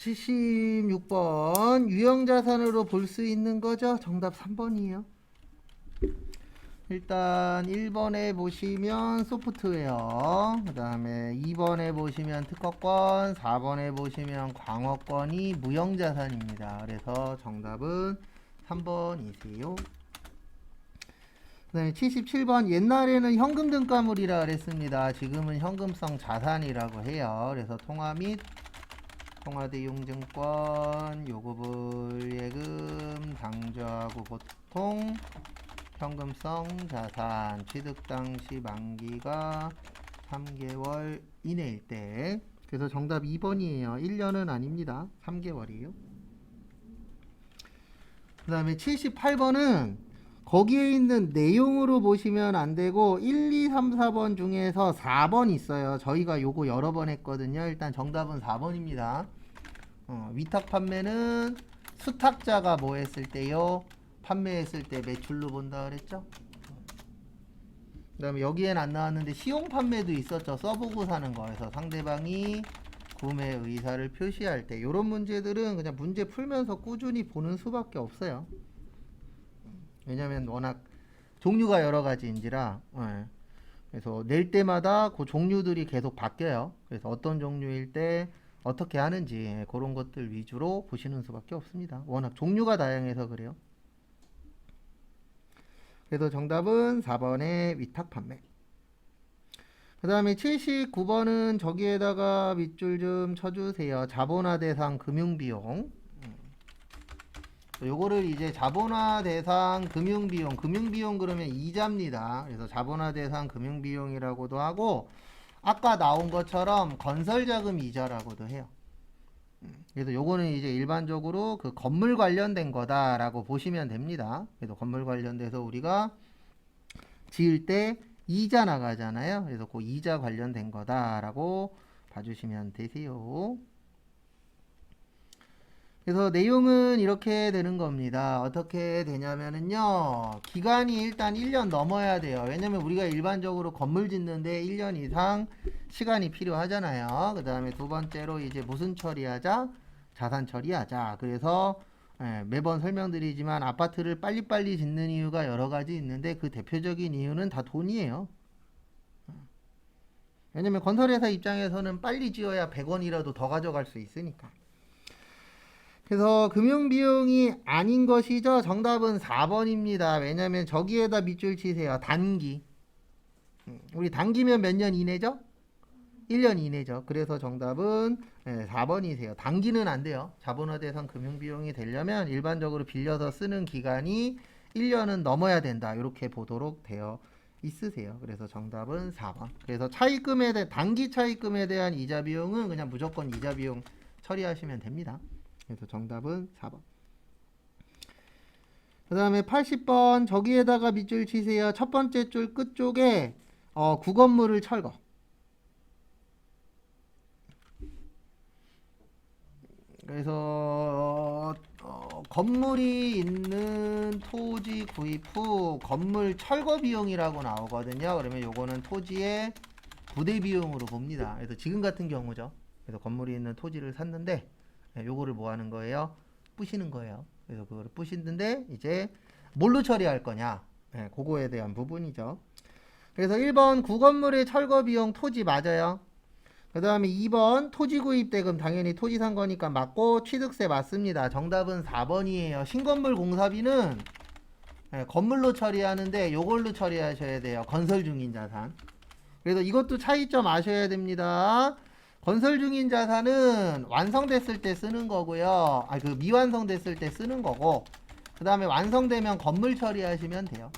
76번 유형자산으로 볼 수 있는 거죠? 정답 3번이에요. 일단 1번에 보시면 소프트웨어, 그 다음에 2번에 보시면 특허권, 4번에 보시면 광어권이 무형자산입니다. 그래서 정답은 3번이세요. 그 다음에 77번 옛날에는 현금 등가물이라 그랬습니다. 지금은 현금성 자산이라고 해요. 그래서 통화 및 통화대용증권, 요구불예금, 당좌하고 보통 현금성 자산, 취득 당시 만기가 3개월 이내일 때. 그래서 정답 2번이에요. 1년은 아닙니다. 3개월이에요. 그 다음에 78번은 거기에 있는 내용으로 보시면 안 되고 1, 2, 3, 4번 중에서 4번 있어요. 저희가 요거 여러 번 했거든요. 일단 정답은 4번입니다. 위탁 판매는 수탁자가 뭐 했을 때요? 판매했을 때 매출로 본다 그랬죠? 그 다음에 여기엔 안 나왔는데 시용 판매도 있었죠. 써보고 사는 거에서 상대방이 구매 의사를 표시할 때 이런 문제들은 그냥 문제 풀면서 꾸준히 보는 수밖에 없어요. 왜냐면 워낙 종류가 여러 가지인지라. 그래서 낼 때마다 그 종류들이 계속 바뀌어요. 그래서 어떤 종류일 때 어떻게 하는지 그런 것들 위주로 보시는 수밖에 없습니다. 워낙 종류가 다양해서 그래요. 그래서 정답은 4번의 위탁 판매. 그 다음에 79번은 저기에다가 밑줄 좀 쳐주세요. 자본화 대상 금융비용. 요거를 이제 자본화 대상 금융비용, 금융비용 그러면 이자입니다. 그래서 자본화 대상 금융비용이라고도 하고, 아까 나온 것처럼 건설자금 이자라고도 해요. 그래서 요거는 이제 일반적으로 그 건물 관련된 거다라고 보시면 됩니다. 그래서 건물 관련돼서 우리가 지을 때 이자 나가잖아요. 그래서 그 이자 관련된 거다라고 봐주시면 되세요. 그래서 내용은 이렇게 되는 겁니다. 어떻게 되냐면은요, 기간이 일단 1년 넘어야 돼요. 왜냐면 우리가 일반적으로 건물 짓는데 1년 이상 시간이 필요하잖아요. 그 다음에 두 번째로 이제 무슨 처리하자? 자산 처리하자. 그래서 매번 설명드리지만 아파트를 빨리빨리 짓는 이유가 여러 가지 있는데 그 대표적인 이유는 다 돈이에요. 왜냐면 건설회사 입장에서는 빨리 지어야 100원이라도 더 가져갈 수 있으니까. 그래서 금융비용이 아닌 것이죠. 정답은 4번입니다. 왜냐면 저기에다 밑줄 치세요. 단기. 우리 단기면 몇 년 이내죠? 1년 이내죠. 그래서 정답은 4번이세요. 단기는 안 돼요. 자본화 대상 금융비용이 되려면 일반적으로 빌려서 쓰는 기간이 1년은 넘어야 된다. 이렇게 보도록 되어 있으세요. 그래서 정답은 4번. 그래서 차입금에 대해 단기 차입금에 대한 이자 비용은 그냥 무조건 이자 비용 처리하시면 됩니다. 그래서 정답은 4번. 그 다음에 80번 저기에다가 밑줄 치세요. 첫 번째 줄 끝쪽에 구건물을 철거. 그래서 건물이 있는 토지 구입 후 건물 철거 비용이라고 나오거든요. 그러면 요거는 토지의 부대 비용으로 봅니다. 그래서 지금 같은 경우죠. 그래서 건물이 있는 토지를 샀는데 요거를 뭐 하는 거예요? 부시는 거예요. 그래서 그거를 부시는데 이제 뭘로 처리할 거냐? 그거에 대한 부분이죠. 그래서 1번 구건물의 철거 비용 토지 맞아요. 그 다음에 2번 토지 구입 대금 당연히 토지 산 거니까 맞고 취득세 맞습니다. 정답은 4번이에요. 신건물 공사비는 건물로 처리하는데 요걸로 처리하셔야 돼요. 건설 중인 자산. 그래서 이것도 차이점 아셔야 됩니다. 건설 중인 자산은 완성됐을 때 쓰는 거고요. 그 미완성됐을 때 쓰는 거고, 그 다음에 완성되면 건물 처리하시면 돼요.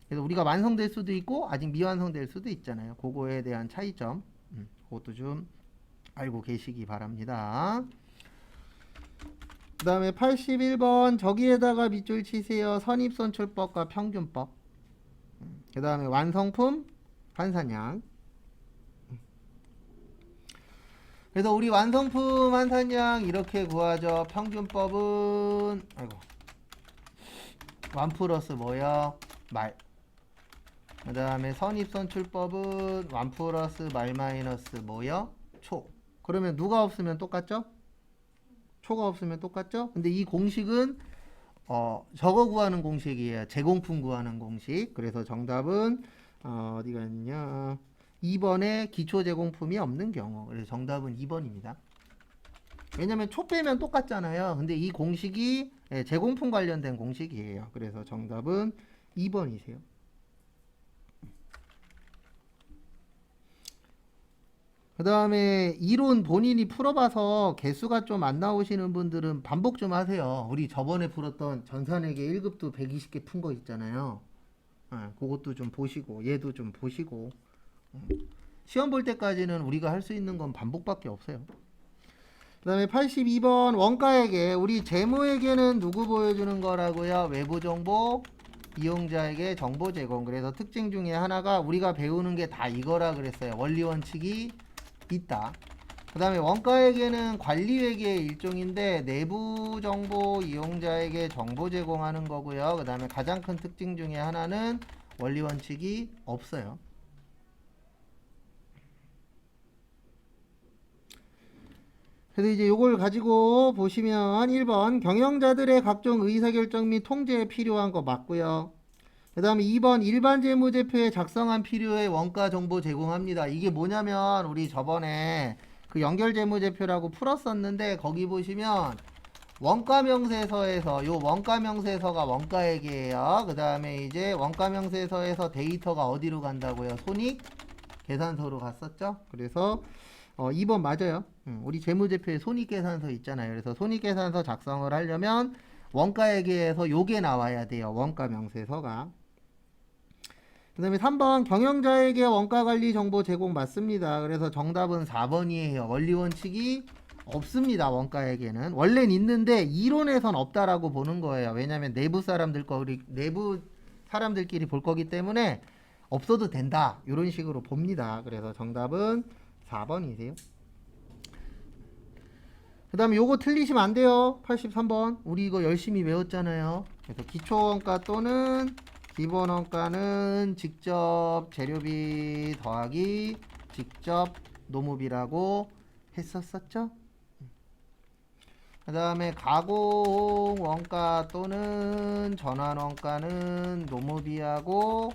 그래서 우리가 완성될 수도 있고 아직 미완성될 수도 있잖아요. 그거에 대한 차이점, 그것도 좀 알고 계시기 바랍니다. 그 다음에 81번 저기에다가 밑줄 치세요. 선입선출법과 평균법. 그 다음에 완성품 환산량. 그래서 우리 완성품 환산량 이렇게 구하죠. 평균법은 완 플러스 뭐요? 말. 그 다음에 선입선출법은 완 플러스 말 마이너스 뭐요? 초. 그러면 누가 없으면 똑같죠? 초가 없으면 똑같죠? 근데 이 공식은 저거 구하는 공식이에요. 제공품 구하는 공식. 그래서 정답은 어디가 있냐? 2번에 기초 제공품이 없는 경우. 그래서 정답은 2번입니다. 왜냐면 초 빼면 똑같잖아요. 근데 이 공식이 제공품 관련된 공식이에요. 그래서 정답은 2번이세요. 그 다음에 이론 본인이 풀어봐서 개수가 좀 안 나오시는 분들은 반복 좀 하세요. 우리 저번에 풀었던 전산회계 1급도 120개 푼 거 있잖아요. 그것도 좀 보시고 얘도 좀 보시고 시험 볼 때까지는 우리가 할 수 있는 건 반복밖에 없어요. 그 다음에 82번 원가에게 우리 재무에게는 누구 보여주는 거라고요? 외부 정보, 이용자에게 정보 제공. 그래서 특징 중에 하나가 우리가 배우는 게 다 이거라 그랬어요. 원리 원칙이 있다. 그 다음에 원가에게는 관리회계의 일종인데 내부 정보 이용자에게 정보 제공하는 거고요. 그 다음에 가장 큰 특징 중에 하나는 원리 원칙이 없어요. 그래서 이제 요걸 가지고 보시면 1번 경영자들의 각종 의사결정 및 통제에 필요한 거 맞고요. 그 다음에 2번 일반 재무제표에 작성한 필요의 원가 정보 제공합니다. 이게 뭐냐면 우리 저번에 그 연결재무제표라고 풀었었는데 거기 보시면 원가명세서에서 요 원가명세서가 원가액이에요. 그 다음에 이제 원가명세서에서 데이터가 어디로 간다고요? 손익 계산서로 갔었죠. 그래서 2번 맞아요. 우리 재무제표에 손익계산서 있잖아요. 그래서 손익계산서 작성을 하려면 원가액에서 요게 나와야 돼요. 원가명세서가. 그 다음에 3번 경영자에게 원가관리 정보 제공 맞습니다. 그래서 정답은 4번이에요. 원리원칙이 없습니다. 원가에게는. 원래는 있는데 이론에선 없다라고 보는 거예요. 왜냐하면 내부 사람들끼리 볼 거기 때문에 없어도 된다. 이런 식으로 봅니다. 그래서 정답은 4번이세요. 그 다음에 요거 틀리시면 안 돼요. 83번. 우리 이거 열심히 외웠잖아요. 그래서 기초원가 또는 기본원가는 직접 재료비 더하기 직접 노무비라고 했었었죠. 그 다음에 가공원가 또는 전환원가는 노무비하고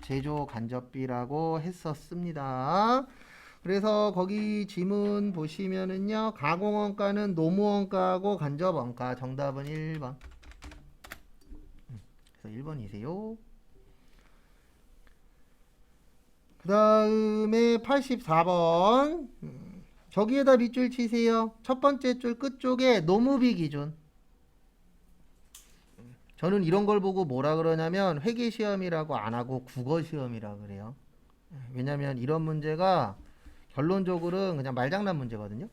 제조 간접비라고 했었습니다. 그래서 거기 지문 보시면은요, 가공원가는 노무원가하고 간접원가. 정답은 1번. 그래서 1번이세요. 그 다음에 84번. 저기에다 밑줄 치세요. 첫 번째 줄 끝쪽에 노무비 기준. 저는 이런 걸 보고 뭐라 그러냐면 회계시험이라고 안 하고 국어시험이라 그래요. 왜냐면 이런 문제가 결론적으로는 그냥 말장난 문제거든요.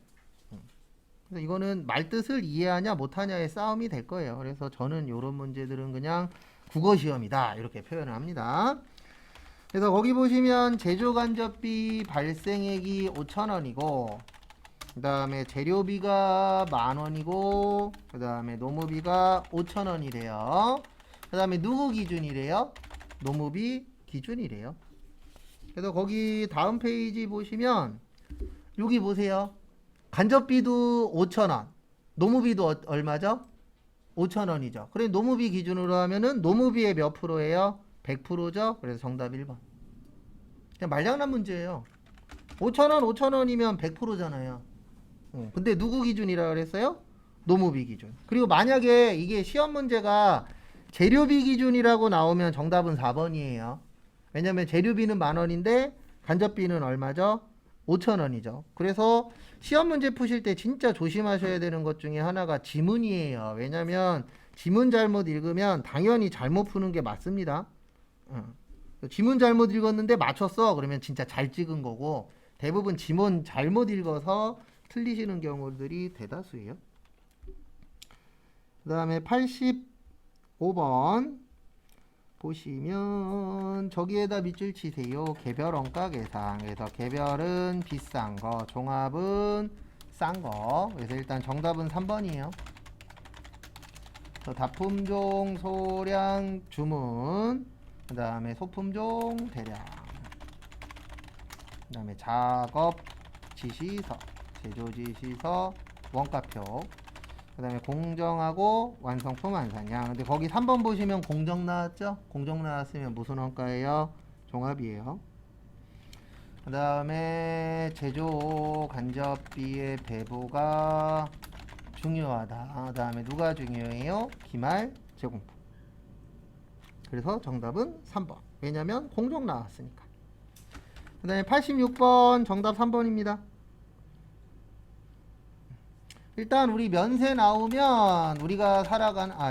그래서 이거는 말뜻을 이해하냐 못하냐의 싸움이 될 거예요. 그래서 저는 이런 문제들은 그냥 국어시험이다 이렇게 표현을 합니다. 그래서 거기 보시면 제조간접비 발생액이 5,000원이고 그 다음에 재료비가 10,000원이고 그 다음에 노무비가 5,000원이래요. 그 다음에 누구 기준이래요? 노무비 기준이래요. 그래서 거기 다음 페이지 보시면 여기 보세요. 간접비도 5,000원, 노무비도 얼마죠? 5,000원이죠. 그래 노무비 기준으로 하면은 노무비의 몇 프로예요? 100%죠. 그래서 정답 1번. 그냥 말장난 문제예요. 5,000원, 5,000원이면 100%잖아요. 근데 누구 기준이라 그랬어요? 노무비 기준. 그리고 만약에 이게 시험 문제가 재료비 기준이라고 나오면 정답은 4번이에요. 왜냐면 재료비는 10,000원인데 간접비는 얼마죠? 5,000원이죠. 그래서 시험 문제 푸실 때 진짜 조심하셔야 되는 것 중에 하나가 지문이에요. 왜냐면 지문 잘못 읽으면 당연히 잘못 푸는 게 맞습니다. 지문 잘못 읽었는데 맞췄어. 그러면 진짜 잘 찍은 거고 대부분 지문 잘못 읽어서 틀리시는 경우들이 대다수예요. 그 다음에 85번 보시면 저기에다 밑줄 치세요. 개별 원가 계산. 그래서 개별은 비싼 거, 종합은 싼 거. 그래서 일단 정답은 3번이에요. 다품종, 소량, 주문. 그 다음에 소품종, 대량. 그 다음에 작업 지시서, 제조 지시서, 원가표. 그 다음에 공정하고 완성품 안산량. 근데 거기 3번 보시면 공정 나왔죠? 공정 나왔으면 무슨 원가예요? 종합이에요. 그 다음에 제조 간접비의 배부가 중요하다. 그 다음에 누가 중요해요? 기말 제공품. 그래서 정답은 3번. 왜냐면 공정 나왔으니까. 그 다음에 86번 정답 3번입니다. 일단 우리 면세 나오면 우리가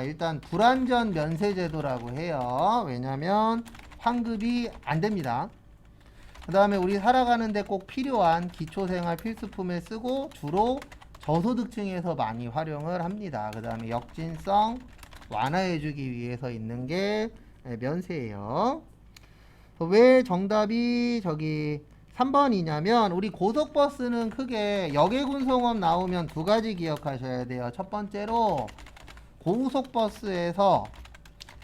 일단 불완전 면세 제도라고 해요. 왜냐면 환급이 안 됩니다. 그 다음에 우리 살아가는데 꼭 필요한 기초생활 필수품에 쓰고 주로 저소득층에서 많이 활용을 합니다. 그 다음에 역진성 완화해주기 위해서 있는 게 면세예요. 왜 정답이 저기 3번이냐면 우리 고속버스는 크게 역외군송업 나오면 두 가지 기억하셔야 돼요. 첫 번째로 고속버스에서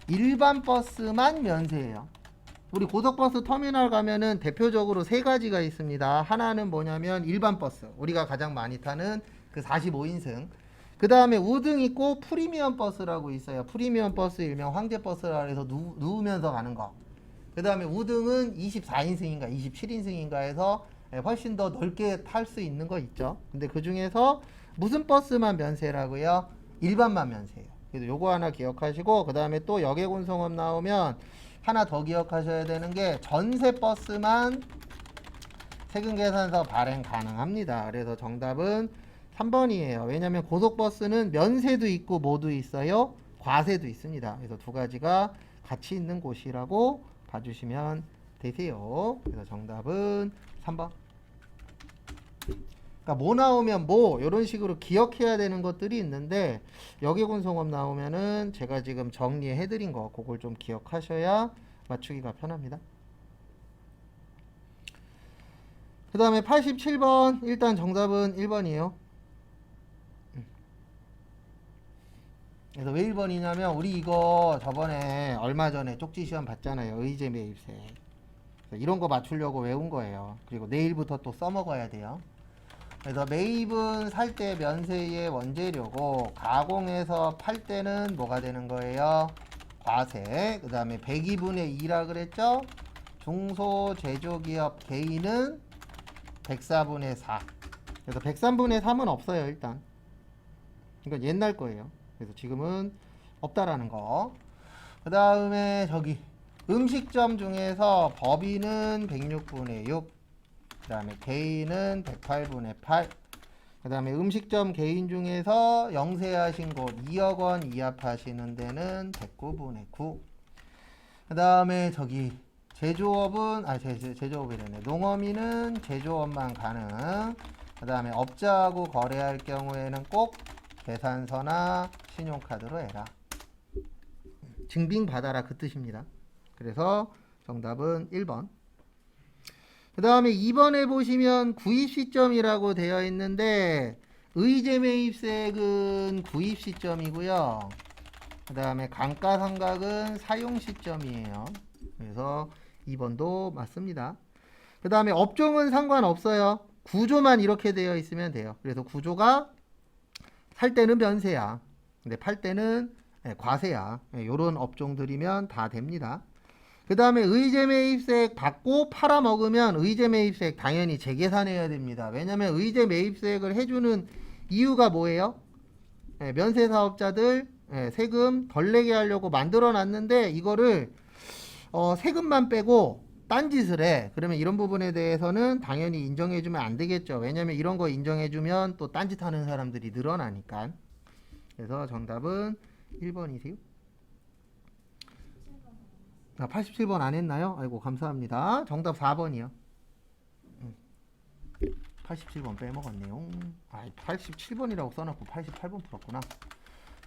일반 버스만 면세예요. 우리 고속버스 터미널 가면은 대표적으로 세 가지가 있습니다. 하나는 뭐냐면 일반 버스, 우리가 가장 많이 타는 그 45인승. 그 다음에 우등 있고 프리미엄 버스라고 있어요. 프리미엄 버스 일명 황제버스라 해서 누우면서 가는 거. 그 다음에 우등은 24인승인가 27인승인가 해서 훨씬 더 넓게 탈 수 있는 거 있죠. 근데 그 중에서 무슨 버스만 면세라고요? 일반만 면세예요. 그래서 요거 하나 기억하시고, 그 다음에 또 역외군송업 나오면 하나 더 기억하셔야 되는 게 전세 버스만 세금계산서 발행 가능합니다. 그래서 정답은 3번이에요. 왜냐하면 고속버스는 면세도 있고 뭐도 있어요? 과세도 있습니다. 그래서 두 가지가 같이 있는 곳이라고 봐주시면 되세요. 그래서 정답은 3번. 그러니까 뭐 나오면 뭐 이런 식으로 기억해야 되는 것들이 있는데 역외군송업 나오면은 제가 지금 정리해 드린 거 그걸 좀 기억하셔야 맞추기가 편합니다. 그 다음에 87번 일단 정답은 1번이에요. 그래서 왜 1번이냐면 우리 이거 저번에 얼마 전에 쪽지 시험 봤잖아요. 의제 매입세. 이런 거 맞추려고 외운 거예요. 그리고 내일부터 또 써먹어야 돼요. 그래서 매입은 살 때 면세의 원재료고 가공해서 팔 때는 뭐가 되는 거예요? 과세. 그 다음에 102분의 2라 그랬죠? 중소제조기업 개인은 104분의 4. 그래서 103분의 3은 없어요 일단. 이건 옛날 거예요. 그래서 지금은 없다라는 거. 그 다음에 저기 음식점 중에서 법인은 106분의 6. 그 다음에 개인은 108분의 8. 그 다음에 음식점 개인 중에서 영세하신 곳 2억 원 이합하시는 데는 109분의 9. 그 다음에 저기 제조업은 제조업이라네. 농어민은 제조업만 가능. 그 다음에 업자하고 거래할 경우에는 꼭 계산서나 신용카드로 해라. 증빙 받아라 그 뜻입니다. 그래서 정답은 1번. 그 다음에 2번에 보시면 구입 시점이라고 되어 있는데 의제 매입세액은 구입 시점이고요. 그 다음에 감가상각은 사용 시점이에요. 그래서 2번도 맞습니다. 그 다음에 업종은 상관없어요. 구조만 이렇게 되어 있으면 돼요. 그래서 구조가 살 때는 면세야. 근데 팔 때는 과세야. 요런 업종들이면 다 됩니다. 그 다음에 의제 매입세액 받고 팔아먹으면 의제 매입세액 당연히 재계산해야 됩니다. 왜냐면 의제 매입세액을 해주는 이유가 뭐예요? 면세 사업자들 세금 덜 내게 하려고 만들어 놨는데 이거를 세금만 빼고 딴짓을 해. 그러면 이런 부분에 대해서는 당연히 인정해주면 안 되겠죠. 왜냐면 이런 거 인정해주면 또 딴짓하는 사람들이 늘어나니까. 그래서 정답은 1번이세요. 87번 안 했나요? 아이고 감사합니다. 정답 4번이요. 87번 빼먹었네요. 87번이라고 써놓고 88번 풀었구나.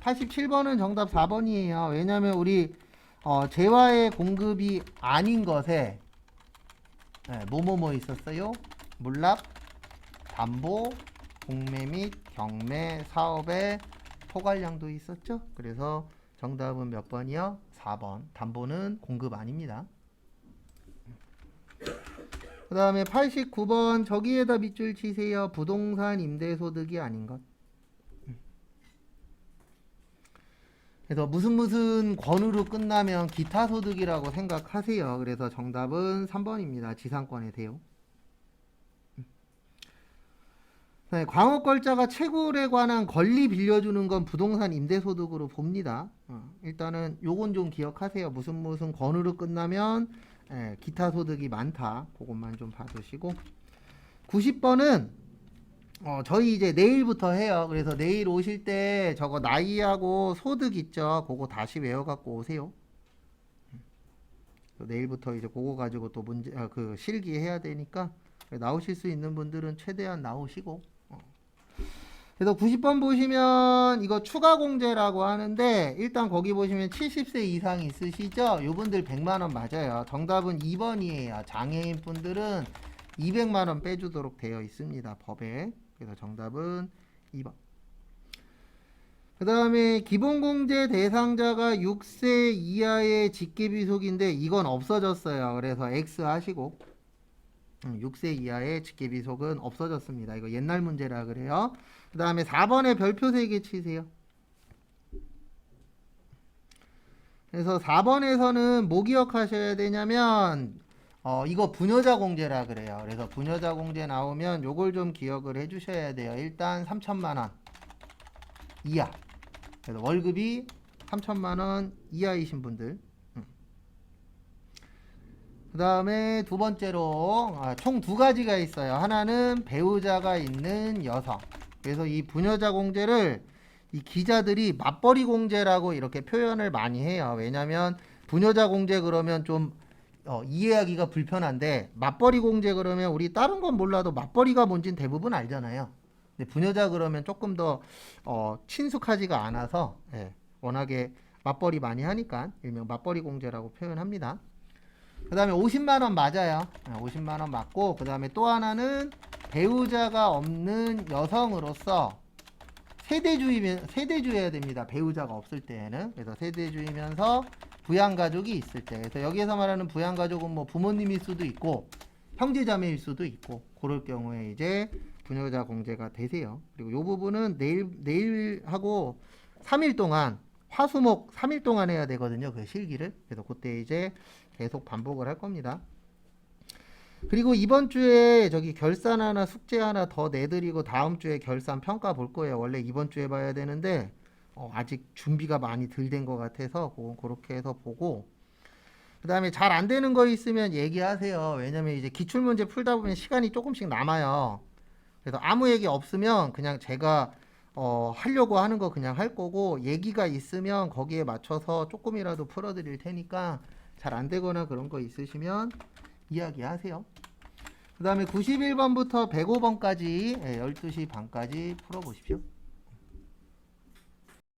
87번은 정답 4번이에요. 왜냐면 우리 재화의 공급이 아닌 것에 뭐뭐뭐 있었어요? 물납, 담보, 공매 및 경매 사업의 포괄량도 있었죠. 그래서 정답은 몇 번이요? 4번. 담보는 공급 아닙니다. 그 다음에 89번 저기에다 밑줄 치세요. 부동산 임대소득이 아닌 것. 그래서 무슨 권으로 끝나면 기타 소득이라고 생각하세요. 그래서 정답은 3번입니다. 지상권의 대요. 네, 광업걸자가 채굴에 관한 권리 빌려주는 건 부동산 임대소득으로 봅니다. 일단은 요건 좀 기억하세요. 무슨 권으로 끝나면 기타 소득이 많다. 그것만 좀 봐두시고 90번은 저희 이제 내일부터 해요. 그래서 내일 오실 때 저거 나이하고 소득 있죠. 그거 다시 외워갖고 오세요. 내일부터 이제 그거 가지고 또 문제 그 실기 해야 되니까 나오실 수 있는 분들은 최대한 나오시고. 그래서 90번 보시면 이거 추가 공제라고 하는데 일단 거기 보시면 70세 이상 있으시죠? 요분들 100만원 맞아요. 정답은 2번이에요. 장애인 분들은 200만원 빼주도록 되어 있습니다. 법에. 그래서 정답은 2번. 그 다음에 기본공제 대상자가 6세 이하의 직계비속인데 이건 없어졌어요. 그래서 X 하시고 6세 이하의 직계비속은 없어졌습니다. 이거 옛날 문제라 그래요. 그 다음에 4번에 별표 3개 치세요. 그래서 4번에서는 뭐 기억하셔야 되냐면 이거 부녀자 공제라 그래요. 그래서 부녀자 공제 나오면 요걸 좀 기억을 해 주셔야 돼요. 일단 3천만원 이하. 그래서 월급이 3천만원 이하이신 분들. 그 다음에 두 번째로 총 두 가지가 있어요. 하나는 배우자가 있는 여성. 그래서 이 부녀자 공제를 이 기자들이 맞벌이 공제라고 이렇게 표현을 많이 해요. 왜냐면 부녀자 공제 그러면 좀 이해하기가 불편한데 맞벌이 공제 그러면 우리 다른 건 몰라도 맞벌이가 뭔진 대부분 알잖아요. 근데 부녀자 그러면 조금 더 친숙하지가 않아서 워낙에 맞벌이 많이 하니까 일명 맞벌이 공제라고 표현합니다. 그 다음에 50만원 맞아요. 50만원 맞고 그 다음에 또 하나는 배우자가 없는 여성으로서 세대주여야 됩니다. 배우자가 없을 때에는. 그래서 세대주이면서 부양가족이 있을 때. 그래서 여기에서 말하는 부양가족은 뭐 부모님일 수도 있고 형제자매일 수도 있고 그럴 경우에 이제 부녀자 공제가 되세요. 그리고 이 부분은 내일 하고 3일 동안 화수목 3일 동안 해야 되거든요. 그 실기를. 그래서 그때 이제 계속 반복을 할 겁니다. 그리고 이번 주에 저기 결산 하나 숙제 하나 더 내드리고 다음 주에 결산 평가 볼 거예요. 원래 이번 주에 봐야 되는데 아직 준비가 많이 덜 된 것 같아서 그렇게 해서 보고 그 다음에 잘 안 되는 거 있으면 얘기하세요. 왜냐면 이제 기출문제 풀다 보면 시간이 조금씩 남아요. 그래서 아무 얘기 없으면 그냥 제가 하려고 하는 거 그냥 할 거고 얘기가 있으면 거기에 맞춰서 조금이라도 풀어드릴 테니까 잘 안 되거나 그런 거 있으시면 이야기하세요. 그 다음에 91번부터 105번까지 12시 반까지 풀어보십시오.